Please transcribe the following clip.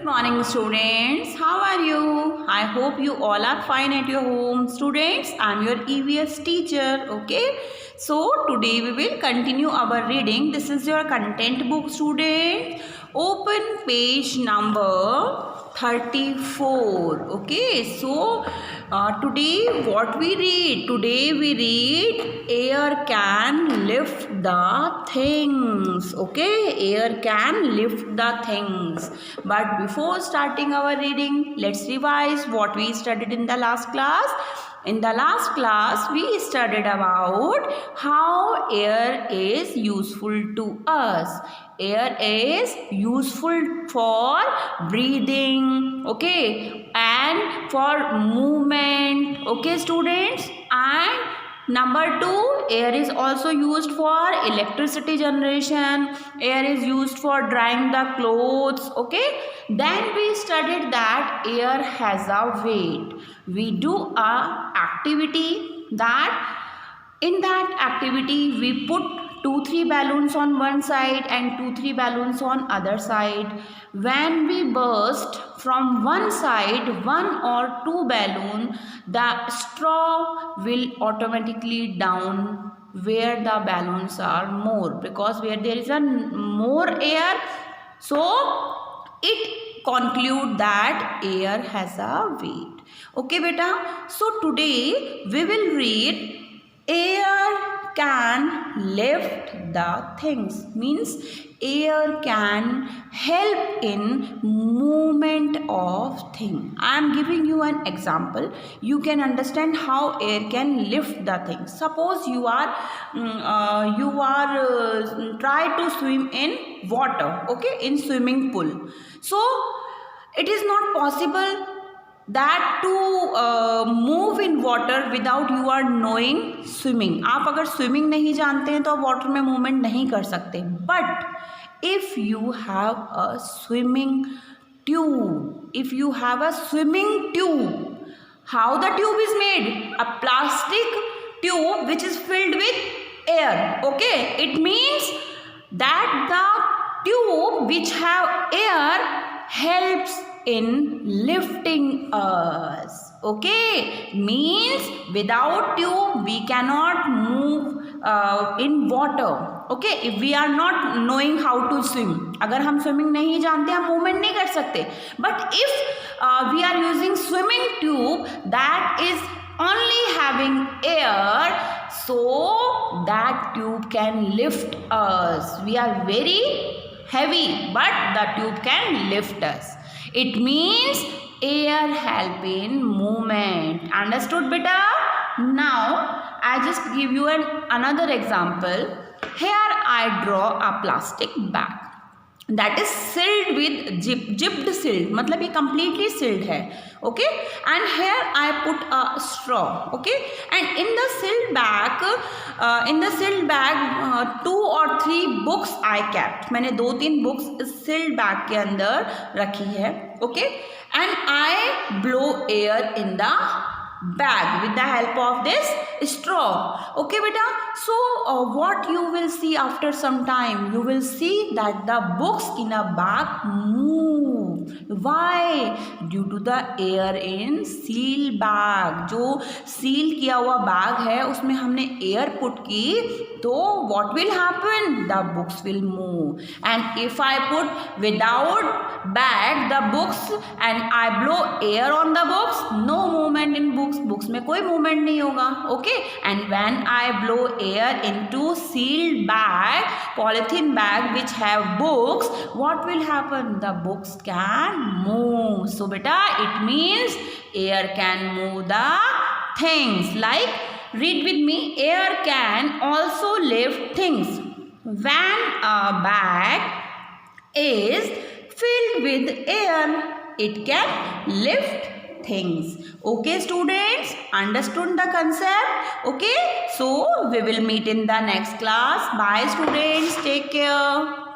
morning students, how are you? I hope you all are fine at your home. Students, I am your EVS teacher, okay? So today we will continue our reading. This is your content book, students. Open page number 34, okay? So today what we read? Today we read air can lift the things, okay? Air can lift the things. But before starting our reading, let's revise what we studied in the last class. In the last class, we studied about how air is useful to us. Air is useful for breathing, okay, and for movement, okay, students. And number 2, air is also used for electricity generation. Air is used for drying the clothes, okay. Then we studied that air has a weight. We do a activity that in that activity we put 2-3 balloons on one side and 2-3 balloons on other side. When we burst from one side 1 or 2 balloon, the straw will automatically down where the balloons are more, because where there is a more air, so it conclude that air has a weight. Okay beta, so today we will read air can lift the things, means air can help in movement of thing. I am giving you an example. You can understand how air can lift the things. Suppose you are try to swim in water, okay, in swimming pool. So it is not possible that to move in water without you are knowing swimming. आप अगर swimming नहीं जानते हैं तो आप water में movement नहीं कर सकते. But if you have a swimming tube, if you have a swimming tube, how the tube is made? A plastic tube which is filled with air. Okay, it means that the tube which have air helps in lifting us, okay, means without tube we cannot move in water, okay, if we are not knowing how to swim. अगर हम swimming नहीं जानते हम movement नहीं कर सकते. But if we are using swimming tube that is only having air, so that tube can lift us. We are very heavy, but the tube can lift us. It means air help in movement. Understood beta? Now I just give you another example. Here I draw a plastic bag that is sealed with zipped sealed, मतलब ये completely sealed है, okay, and here I put a straw, okay, and in the sealed bag 2 or 3 books I kept. मैंने 2-3 books इस sealed bag के अंदर रखी है, okay, and I blow air in the bag with the help of this straw, okay beta. So what you will see after some time, you will see that the books in a bag move. Why? Due to the air in seal bag. जो seal किया हुआ bag है उसमें हमने air put की, तो what will happen? The books will move. And if I put without bag the books and I blow air on the books, no movement in books. Books में कोई movement नहीं होगा, okay. And when I blow air into sealed bag, polythene bag which have books, what will happen? The books can move. So beta, it means air can move the things. Like, read with me, air can also lift things. When a bag is filled with air, it can lift things. Okay students, understood the concept? Okay, so we will meet in the next class. Bye students, take care.